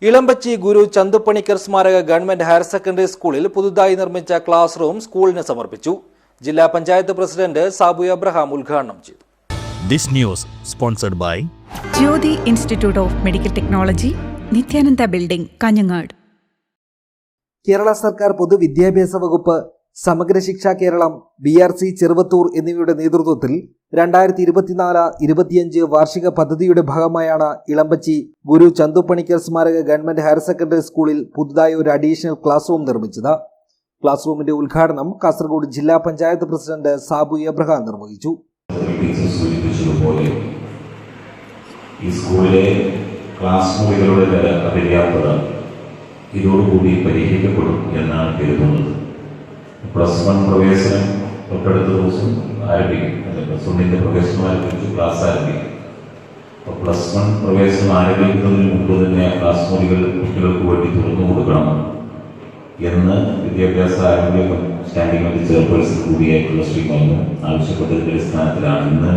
ഇളമ്പച്ചി ഗുരു ചന്തുപണിക്കർ സ്മാരക government higher secondary സ്കൂളിൽ പുതുതായി നിർമ്മിച്ച ക്ലാസ് റൂം സ്കൂളിന് സമർപ്പിച്ചു. ജില്ലാ പഞ്ചായത്ത് പ്രസിഡന്റ് സാബു അബ്രഹാം ഉദ്ഘാടനം ചെയ്തു. This news sponsored by Jyoti Institute of Medical Technology, Nityananda Building, Kanyanad. Kerala സർക്കാർ പൊതുവിദ്യാഭ്യാസ വകുപ്പ്, സമഗ്ര ശിക്ഷ കേരളം, BRC ചെറുവത്തൂർ എന്നിവയുടെ നേതൃത്വത്തിൽ 2024-25 വാർഷിക പദ്ധതിയുടെ ഭാഗമായാണ് ഇളമ്പച്ചി ഗുരു ചന്തുപണിക്കർ സ്മാരക ഗവൺമെന്റ് ഹയർ സെക്കൻഡറി സ്കൂളിൽ പുതുതായി ഒരു അഡീഷണൽ ക്ലാസ് റൂം നിർമ്മിച്ചത്. ക്ലാസ് റൂമിന്റെ ഉദ്ഘാടനം കാസർഗോഡ് ജില്ലാ പഞ്ചായത്ത് പ്രസിഡന്റ് സാബു അബ്രഹാം നിർവഹിച്ചു. ഈ സ്കൂളിലെ ക്ലാസ് മുറികളുടെ അപര്യാപ്തത ഇതോടുകൂടി പരിഹരിക്കപ്പെടും എന്നാണ് കരുതുന്നത്. +1 പ്രവേശനം തൊട്ടടുത്ത ദിവസം ആരംഭിക്കും. +1 പ്രവേശനം ആരംഭിച്ചു, ക്ലാസ് ആരംഭിക്കും. അപ്പോൾ +1 പ്രവേശനം ആരംഭിക്കുന്നതിന് മുമ്പ് തന്നെ ക്ലാസ് മുറികൾ കുട്ടികൾക്ക് വേണ്ടി തുറന്നു കൊടുക്കണം എന്ന് വിദ്യാഭ്യാസ ആരോഗ്യ സ്റ്റാൻഡിംഗ് കമ്മിറ്റി ചെയർപേഴ്സൺ കൂടിയായിട്ടുള്ള ശ്രീ മൈനു ആവശ്യപ്പെട്ടതിന്റെ അടിസ്ഥാനത്തിലാണ് ഇന്ന്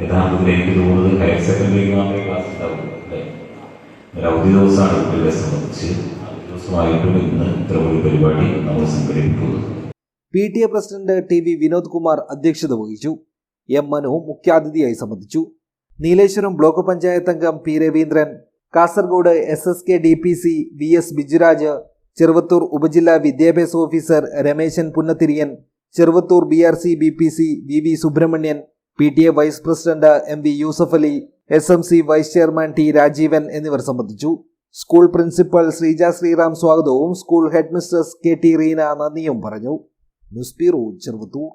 യഥാർത്ഥത്തിൽ എനിക്ക് തോന്നുന്നത് ഹയർ സെക്കൻഡറിക്ക് മാത്രമേ ക്ലാസ് ഉണ്ടാവുള്ളൂ. ഒരു അവധി ദിവസമാണ് കുട്ടികളെ സംബന്ധിച്ച്. അവധി ദിവസമായിട്ടും ഇന്ന് ഇത്തരമൊരു പരിപാടി നമ്മൾ സംഘടിപ്പിക്കുന്നത്. PTA president TV Vinod Kumar അധ്യക്ഷത വഹിച്ചു. M മനു മുഖ്യാതിഥിയായി സംബന്ധിച്ചു. നീലേശ്വരം ബ്ലോക്ക് പഞ്ചായത്ത് അംഗം P Raveendran, Kasaragod SSK DPC VS Bijuraj, Cheruvathur ഉപജില്ലാ വിദ്യാഭ്യാസ officer Rameshan Punnathiriyan, Cheruvathur BRC BPC VV Subramanian, PTA vice president MV Yusuf Ali, SMC vice chairman T Rajeevan എന്നിവർ സംബന്ധിച്ചു. സ്കൂൾ പ്രിൻസിപ്പൽ ശ്രീജ ശ്രീറാം സ്വാഗതവും school headmistress KT Reena നന്ദിയും പറഞ്ഞു. News bureau, Cheruvathur.